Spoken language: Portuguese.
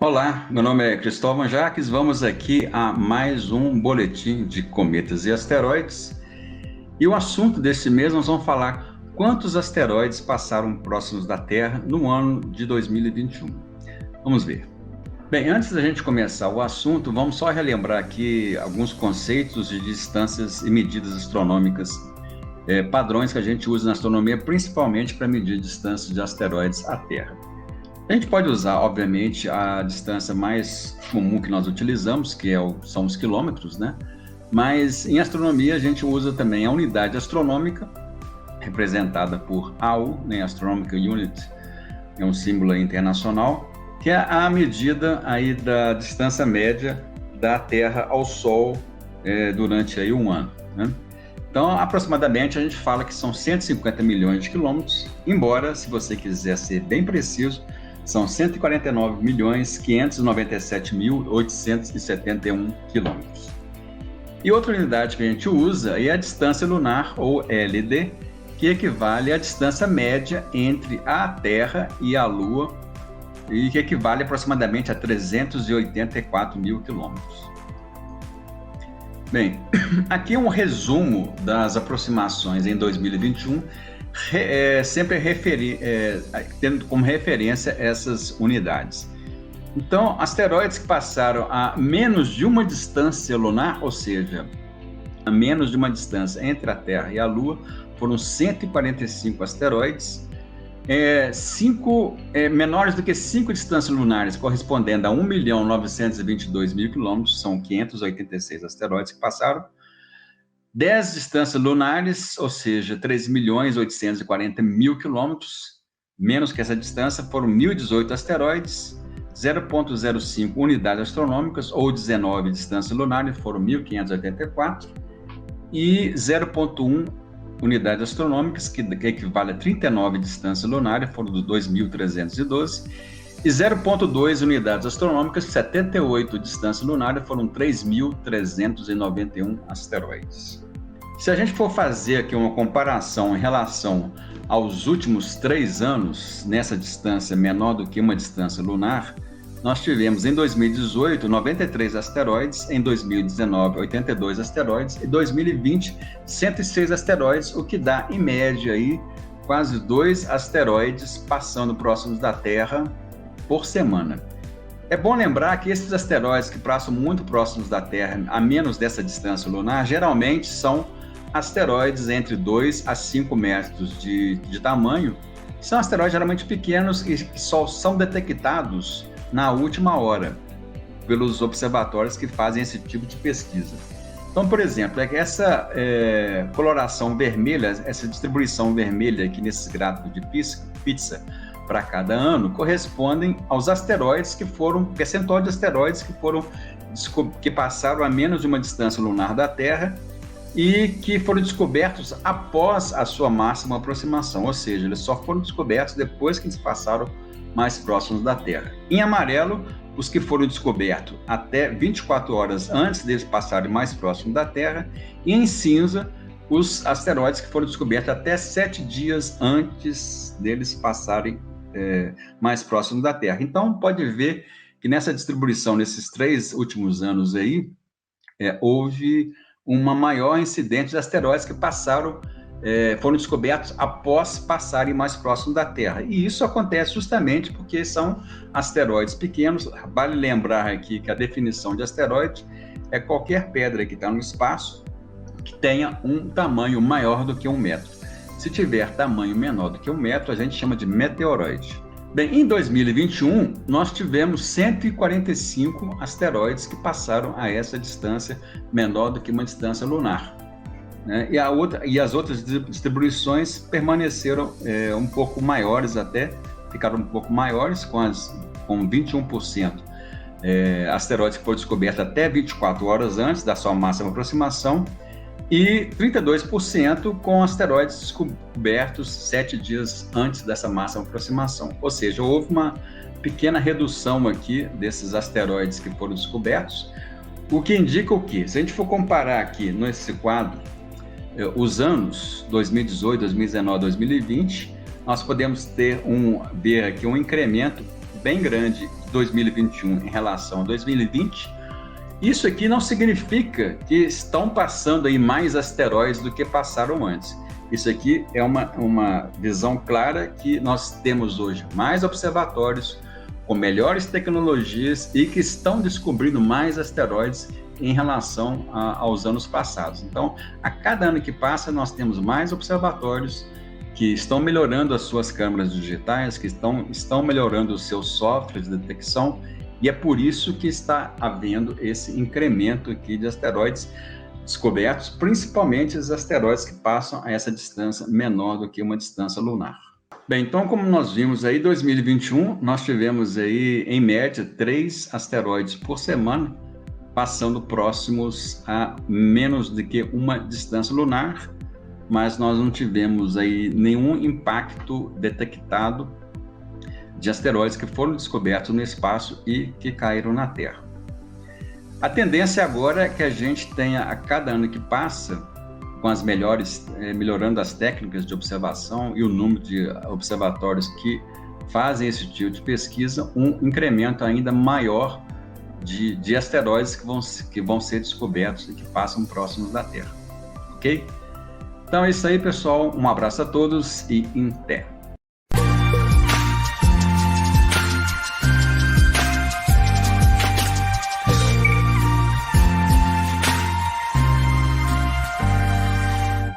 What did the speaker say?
Olá, meu nome é Cristóvão Jaques. Vamos aqui a mais um boletim de cometas e asteroides. E o assunto desse mês nós vamos falar quantos asteroides passaram próximos da Terra no ano de 2021. Vamos ver. Bem, antes da gente começar o assunto, vamos só relembrar aqui alguns conceitos de distâncias e medidas astronômicas, padrões que a gente usa na astronomia, principalmente para medir distâncias de asteroides à Terra. A gente pode usar, obviamente, a distância mais comum que nós utilizamos, que são os quilômetros, né? Mas em astronomia a gente usa também a unidade astronômica, representada por AU, né? Astronomical Unit, é um símbolo internacional, que é a medida aí da distância média da Terra ao Sol durante aí um ano, né? Então, aproximadamente, a gente fala que são 150 milhões de quilômetros, embora, se você quiser ser bem preciso, são 149.597.871 quilômetros. E outra unidade que a gente usa é a distância lunar, ou LD, que equivale à distância média entre a Terra e a Lua, e que equivale aproximadamente a 384 mil quilômetros. Bem, aqui é um resumo das aproximações em 2021, sempre tendo como referência essas unidades. Então, asteroides que passaram a menos de uma distância lunar, ou seja, a menos de uma distância entre a Terra e a Lua, foram 145 asteroides, menores do que 5 distâncias lunares, correspondendo a 1.922.000 quilômetros, são 586 asteroides que passaram. 10 distâncias lunares, ou seja, 3.840.000 quilômetros, menos que essa distância, foram 1.018 asteroides, 0,05 unidades astronômicas, ou 19 distâncias lunares, foram 1.584, e 0,1 unidades astronômicas, que equivale a 39 distâncias lunares, foram 2.312, e 0,2 unidades astronômicas, 78 distâncias lunares, foram 3.391 asteroides. Se a gente for fazer aqui uma comparação em relação aos últimos 3 anos, nessa distância menor do que uma distância lunar, nós tivemos em 2018 93 asteroides, em 2019 82 asteroides, e em 2020 106 asteroides, o que dá em média aí quase 2 asteroides passando próximos da Terra por semana. É bom lembrar que esses asteroides que passam muito próximos da Terra, a menos dessa distância lunar, geralmente são asteroides entre 2 a 5 metros de tamanho. São asteroides geralmente pequenos e que só são detectados na última hora pelos observatórios que fazem esse tipo de pesquisa. Então, por exemplo, essa coloração vermelha, essa distribuição vermelha aqui nesses gráficos de pizza para cada ano, correspondem aos asteroides percentual de asteroides que passaram a menos de uma distância lunar da Terra e que foram descobertos após a sua máxima aproximação, ou seja, eles só foram descobertos depois que eles passaram mais próximos da Terra. Em amarelo, os que foram descobertos até 24 horas antes deles passarem mais próximo da Terra, e em cinza, os asteroides que foram descobertos até 7 dias antes deles passarem mais próximo da Terra. Então, pode ver que nessa distribuição, nesses 3 últimos anos aí, houve uma maior incidência de asteroides que foram descobertos após passarem mais próximo da Terra. E isso acontece justamente porque são asteroides pequenos. Vale lembrar aqui que a definição de asteroide é qualquer pedra que está no espaço que tenha um tamanho maior do que 1 metro. Se tiver tamanho menor do que 1 metro, a gente chama de meteoroide. Bem, em 2021, nós tivemos 145 asteroides que passaram a essa distância menor do que uma distância lunar, né? E as outras distribuições permaneceram um pouco maiores ficaram um pouco maiores, com 21% asteroides que foram descobertos até 24 horas antes da sua máxima aproximação, e 32% com asteroides descobertos 7 dias antes dessa máxima aproximação. Ou seja, houve uma pequena redução aqui desses asteroides que foram descobertos, o que indica o quê? Se a gente for comparar aqui nesse quadro os anos 2018, 2019, 2020, nós podemos ver aqui um incremento bem grande 2021 em relação a 2020, isso aqui não significa que estão passando aí mais asteroides do que passaram antes. Isso aqui é uma visão clara que nós temos hoje mais observatórios com melhores tecnologias e que estão descobrindo mais asteroides em relação aos anos passados. Então, a cada ano que passa, nós temos mais observatórios que estão melhorando as suas câmeras digitais, que estão melhorando os seus softwares de detecção, e é por isso que está havendo esse incremento aqui de asteroides descobertos, principalmente os asteroides que passam a essa distância menor do que uma distância lunar. Bem, então, como nós vimos aí, em 2021, nós tivemos aí, em média, 3 asteroides por semana, passando próximos a menos do que uma distância lunar, mas nós não tivemos aí nenhum impacto detectado de asteroides que foram descobertos no espaço e que caíram na Terra. A tendência agora é que a gente tenha, a cada ano que passa, com as melhorando as técnicas de observação e o número de observatórios que fazem esse tipo de pesquisa, um incremento ainda maior de asteroides que vão ser descobertos e que passam próximos da Terra. Ok? Então é isso aí, pessoal. Um abraço a todos e até!